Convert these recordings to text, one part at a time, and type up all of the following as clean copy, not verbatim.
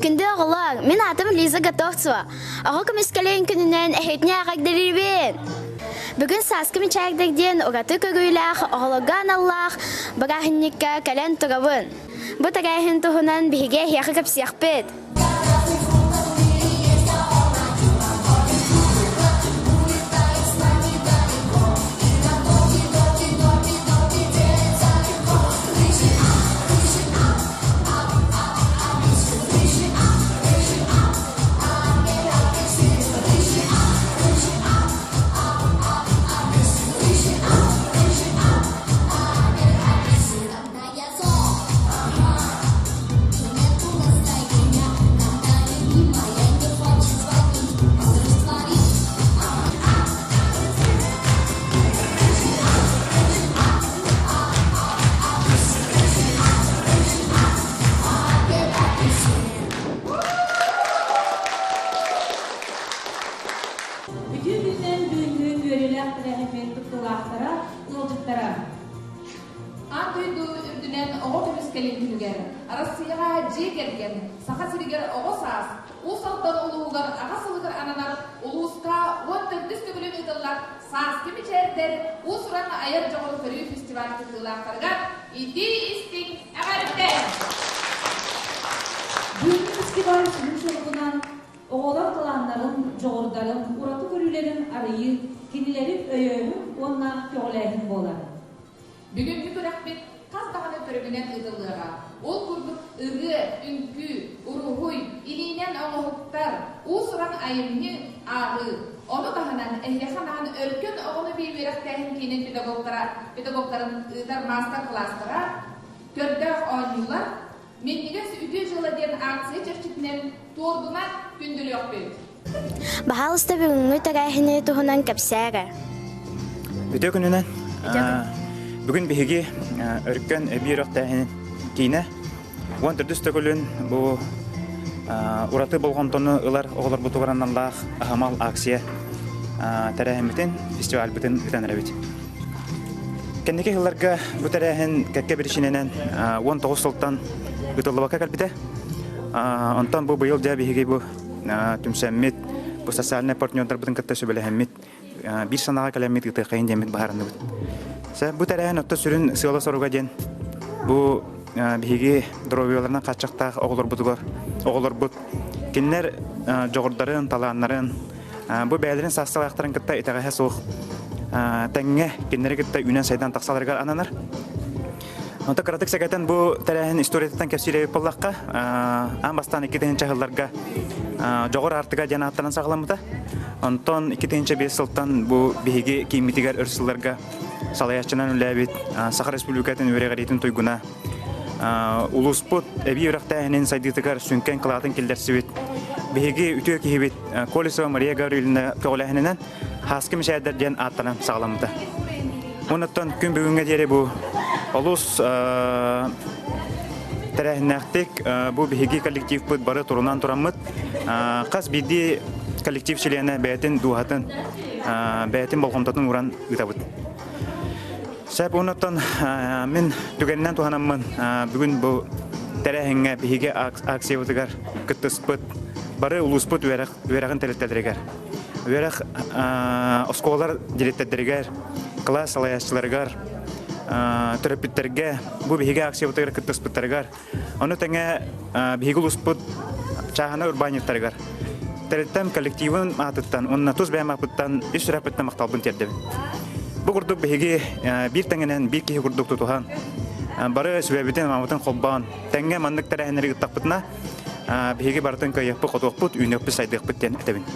Күнде оғылар, мен атым Лиза Готовцева. Оғы көмескелейін күнінен әхетіне ағагдырырбен. Бүгін саскымы чайдырден ораты көріләқ, оғылыған Аллах, бірағынникка кәлен тұрабын. Бұ тарайын тұғынан біге яқы көпсияқ бет. Oğlan kalanların, çoğurların, uğratı körülerin arayı, kedilerin öyünün, onunla köğleyin bolar. Bugünkü bırakmet, kaz dağını törübünen ıdıllığa, ol kurduk ırgı, ünkü, uruhuy, ilinen oğuhuktar, uğsuran ayımını ağı, onu dağınan, ehyakanağın örkün oğunu bir veraktehin kinin pedagogların ıdar master klaslara, kördağ oynuylar, Menniges üdü жылы ден акция черчитнен тордуна күндүл yok бет. Бағалысты бүгінгі тарайыны тұғынан көпсәрі. Үтө күнінен бүгін бігі үріккен бейрақтайын кейіне 14 түгілін бұл ұраты болған тоны ұлар оғылар бұтығыраннанлақ ағамал акция тарайымытын фестиваль бұтын үтен әрәбет. Кәндеке ғыларға бұл тарайын кәтке бірішіненен 19 сылттан Ütüllübaka kalbide. Ondan bu yıl da bir bu tümsemmit bu sosyal partnerler budun katta söylehemmit bir sanağa kalamet gıtayın demet baharında. Sa bu tarafın otta sürün sığala soruga den bu bir droviyalarına kaçakta oğullar but kinler jogurların talanların bu beylerin sasal ayakların katta itağa soğuk tenge kinleri katta ünen saydan taksalarga ananar. Онта каратык сәгәтен бу тәрәһен историятан кәпсиләп буллакка, амбастан 2-нче елларга жогор артыга җанаттан сагламыта. Онтон 2-нче 5 елдан бу биһиге кимитигәр өрсүләргә салаячынан үләбит, Сахар Республикатын үрәгәритен туйгуна. Улуспут эби үрәктәһенен сайдытыгар сүнкән кылатын килдерсибит. Биһиге үтү кибит Колесова Мария Гавриловна көгөләһеннән хаскым шәһәдәр җан аттан сагламыта. Онтон күн бүгенгә дире бу Олус тәрәһнәктек бу биһиги коллектив бит бары турунан турамыт. Кас биди коллектив члены бәйтен дуһатын бәйтен болгонтатын уран үтәбит. Сәп онтон мен түгәннән туһанаммын. Бүген бу тәрәһнгә биһиге акция үтәгәр кыттыспыт бары улуспыт верагын теләттерегәр. Вераг осколар директорларга, класс алаячларга терапевттерге бу биһиге акция үтәгәр кыттыспыттарга. Аны тәңә биһиге улуспыт чахана урбаниттарга. Терәттәм коллективын атыттан, онна туз бәмәпыттан иш рәпәттә макталбын терде. Бу курдук биһиге бир тәңгәнән бир киһи курдук тутухан. Бары сөбәбитен мамытын холбан. Тәңгә маннык тәрәһенлеге таппытна биһиге бартын кайыпы котук бут үйнөп сайдык биттен этебин.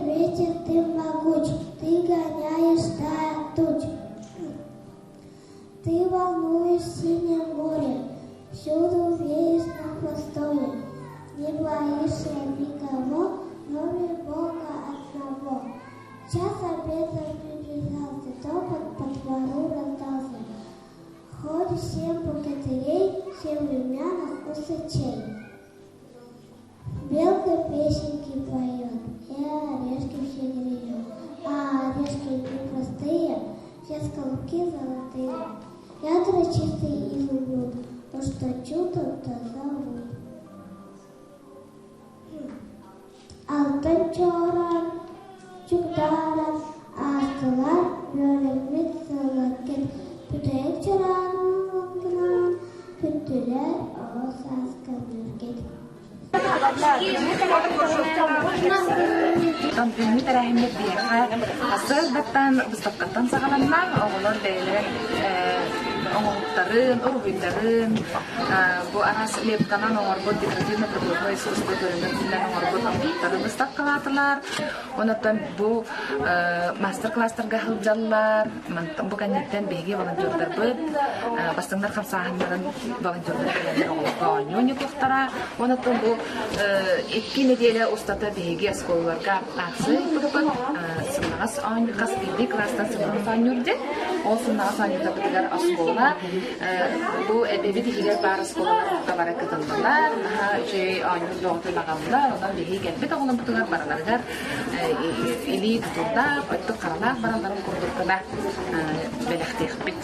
ветер, ты могуч, ты гоняешь стая туч. Ты волнуешь синее море, всюду веешь на хвостове. Не боишься никого, кроме Бога одного. Час обеда приближался, топот по двору раздался. Ходит 7 богатырей, 7 румяных усачей. Белка песенки поет, и орешки все греют. А орешки непростые, все скалки золотые. Ядра чистый изумруд, то что чудо, то зовут. Алтын чоран, чуктаран, астылар, бөлімет сылыркен. Бүтек чоранын, күттілер, оғыз асқын үрген. Там ünlü tarihinde bir yer. Asıl battan bıstapkattan sağlanlar, oğullar beyler, oğulların, orguyların, bu aras lepkanan oğurbot dikratiyonu kadroy soğuzda görünürler oğurbot oğulları bıstapkalatılar. Ondan bu master classlarga hılcalılar, bu kanyetten begi volontörler bıd, bastınlar kamsahanların volontörler beyler oğulga oynuyor kuhtara. Ondan bu iki nedele ustada begi askollarga aksı yapıp, sınavas oyun, kas bildi klastan sınavas oynuyordu. O sınavas oynuyorda bitiler askola. Bu ebebi dihiler bar askolalar muhtalara katıldılar. Daha şey oynuyor doğru lağamlar. Ondan behi gelbet oğlan bitiler baralargar. İli tuturda, öttü karalar baraların kurdurkada belektik bit.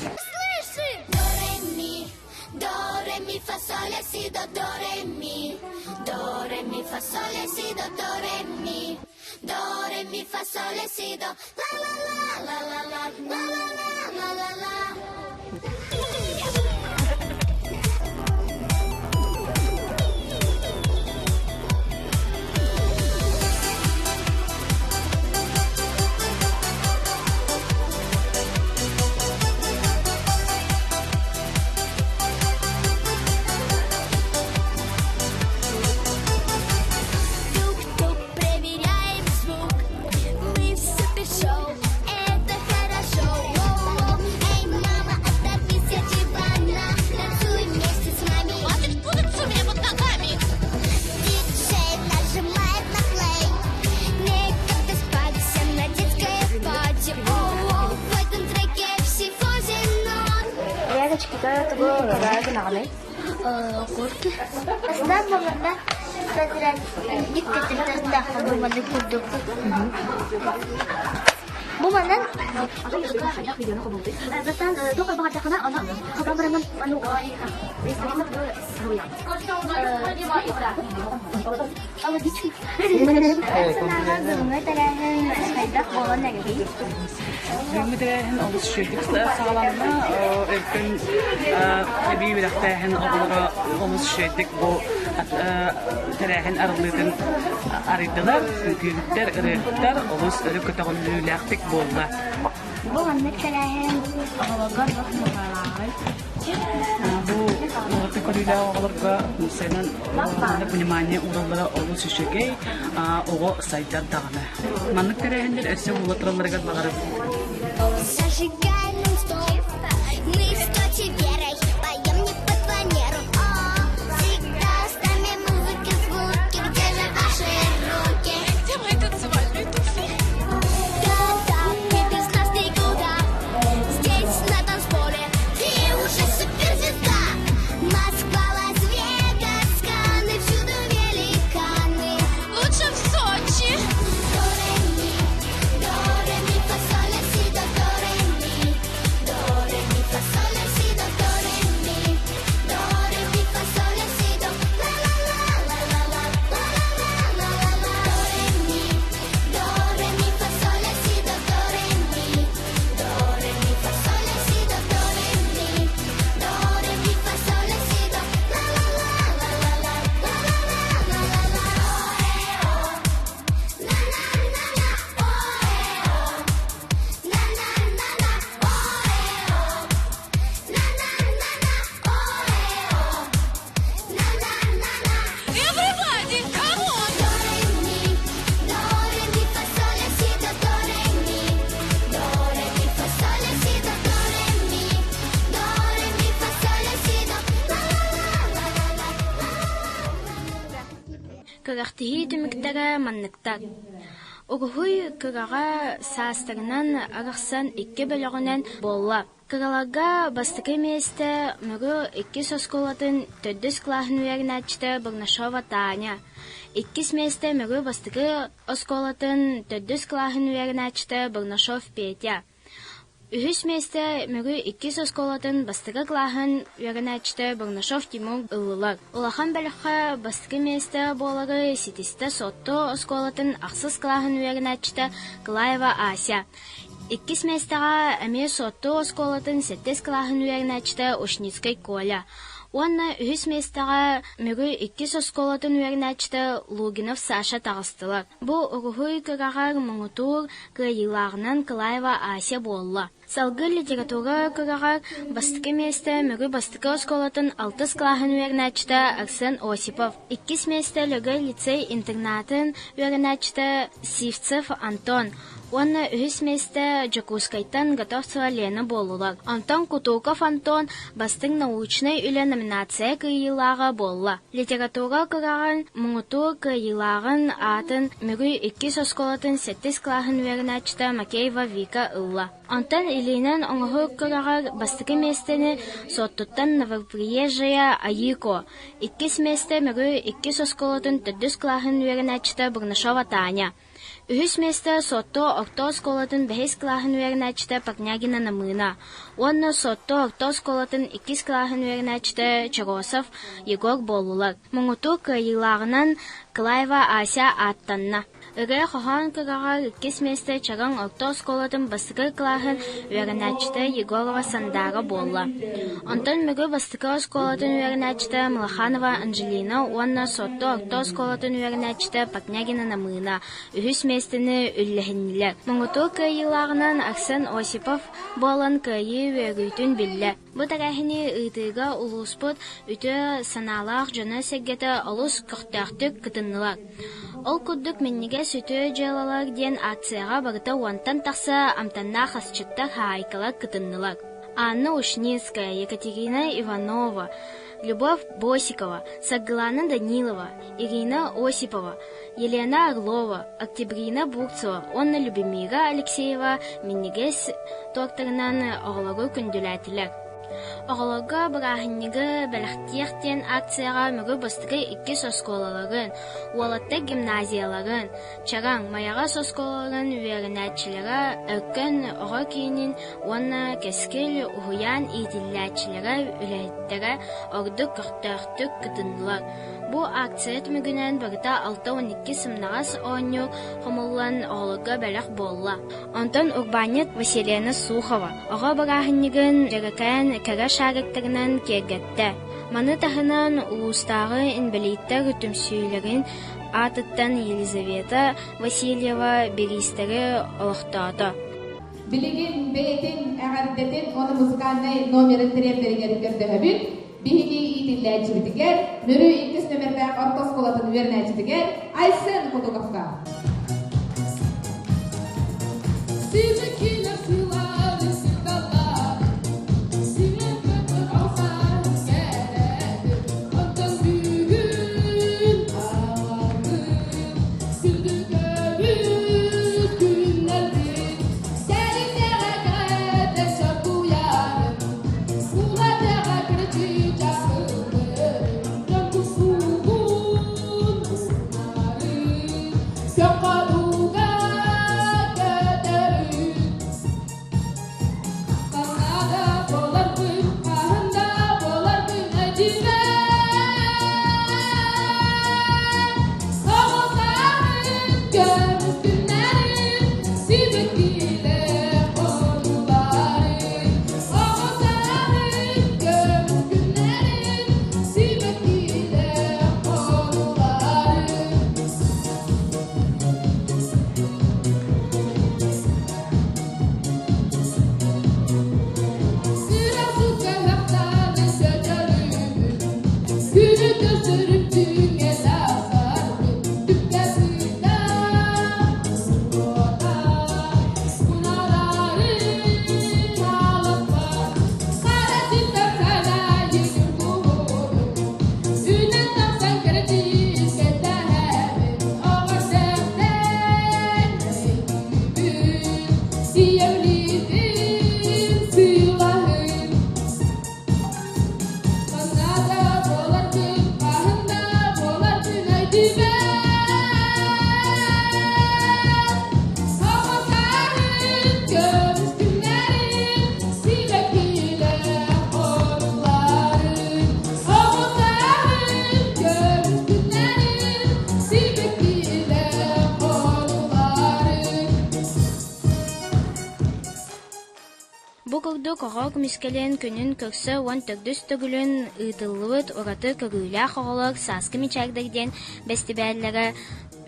Do, re, mi, fa, sol, la, si, do, do, re, mi. Do, re, mi, fa, sol, la, si, do, do, re, mi. Do, re, mi, fa, sol, la, si, do. La, la, la, la, la, la, la, la, la, la, la. Куртки. Основном на собирать некоторые тестах думали куртку. Буманан. Затан только багато хана, она хабарам ану Müdürəhin oluz şirkətlər sağlamda erkən bir vəqtəhin oğullara oluz şirkət bu tərəhin arıqlıqın arıdılar, gündər ırıqlar oluz ırıq kötəqülülüləqtik bolda. Bu anlık tərəhin oğullar baxmırlar. Bu kötəqülülə oğullarga senin понимание уралlara oluz şirkət oğu saytar dağına. Manlık tərəhindir əsə ulatırlarga bağırıb. Зажигай нон-стоп, мы с точей верой поем не по фанеру. Всегда с нами музыка, звуки, где же ваши руки? Где мои танцевальные туфли? Да-да, ты без нас никуда. Здесь на танцполе ты уже суперзвезда. Москва, Лас-Вегас, Канны, всюду великаны. Лучше в Сочи. До-ре-ми, фа-соль, ля, си, до, до-ре-ми. Тахтихи түміктері манныктар. Угуй кырага саастарынан арахсан 2 бөлөгүнөн болла. Кыраларга бастыкы месте мөрө 2 сосколатын 4 клахын верначты Бурнашова Таня. 2 месте мөрө бастыкы осколатын 4 клахын верначты Бурнашов Петя. 3 месте мөрө 2 сосколатын бастыкы клахын верначты Бурнашов Тимур ыллар. Улахан бөлөккө бастыкы месте болары ситисте сотто осколатын аксыз клахын верначты Клаева Ася. 2 местага эме сотто осколатын 7 клахын верначты Ушницкой Коля. Онна 3 местага мөрө 2 сосколатын верначты Лугинов Саша тагыстылар. Бу угуй кырагар муңутур кыйлагынан Клаева Ася болла. Салгы литература кырагар бастыкы месте мөрө бастыкы осколатын 6 клахын верначты Арсен Осипов. 2 месте лөгө лицей-интернатын верначты Сивцев Антон. Онна 3 месте Джакускайтан Готовцева Лена болулар. Антон Кутуков Антон бастың научный үлі номинация кыйылага болла. Литература кыраган муңутур кыйлагын атын мөрө 2 сосколатын 7 клахын верначты Макеева Вика ылла. Антон Илинен оңғыр кырагар бастыкы местени соттуттан Новоприезжая Аико. 2 месте мөрө 2 сосколатын 4 клахын верначты Бурнашова Таня. 3 месте сотто окто сколатын 5 клахын верначты Пакнягина Намына. Онна сотто окто сколатын 2 клахын верначты Чаросов Егор болулар. Муңутур кыйлагынан Клаева Ася аттанна. Ыгы хохан кырагар 2 месте чаран окто сколатын бастыкы клахын верначты Егорова Сандара болла. Антон мөрө бастыкы сколатын верначты Млаханова Анжелина. Онна сотто окто сколатын верначты Пакнягина Намына. 3 местени үлләһинниләр. Муңутур кыйлагынан Арсен Осипов болан кыйы вөгүтүн билле. Бу тарахини ытыга улуспут үтө саналах жана сегете алус кыктактык кытыннылар. Ол куддук менниге сүтө жалалар ден акцияга барыта уантан такса амтанна хасчыттар хайкалар кытыннылар. Анна Ушницкая, Екатерина Иванова, Любовь Босикова, Саглана Данилова, Ирина Осипова, Елена Орлова, Октябрина Бурцева, Онна Любимира Алексеева, Миннигес докторынан оғылары күнділәтілер. Оғыларға бірахыннығы бәліқтияқтен акцияға мөрө бастығы 2 сосколаларын, уалатта гимназияларын, чаран маяға сосколаларын верінәтчілері, өркін оға кейінін, онна кәскіл ұғыян идилләтчілері үләйттері орды күрттәқтік күтінділер. Бу акция түмігінен бірді 6-12 сымнағас ойню қомылан оғылыға бәліқ болла. Антон Урбаник Василена Сухова. Оға бірахыннығын жарекайын кәрі шарықтарынан кергетті. Маны тағынан ұлыстағы инвалидтер үтімсүйлерін атыттан Елизавета Васильева берістері олықтады. Білігін, бәйтін, әғардетін, оны музыкальный номерін тірептерігер көрді Биһиги идилләчидигер, мөрө 2 номердә ортос колатын вернәчидигер, Айсен Кутуковка. Siyevlidim sıyılahım Kanada bolardım ahında bolardım haydi ben Havasarın görüş günlerin Sivekiyle orlarım Havasarın görüş günlerin Sivekiyle orlarım Бу курдук оҕок мискален күнүн көрсө уон төрдүс төгүлүн ыытыллыбыт ораты көрүүлээх оҕолор сааскы мичээрдерден бестибээллere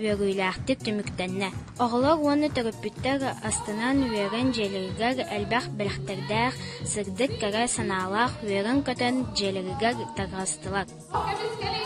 үөрүүлээхтик түмүктэннэ. Оҕолор уонны төрөппүттэр астынан үөрэн дьиэлэригэр элбэх бэлэхтэрдээх сырдык кэрэ санаалаах үөрэн көтөн дьиэлэригэр таргастылар. Oke,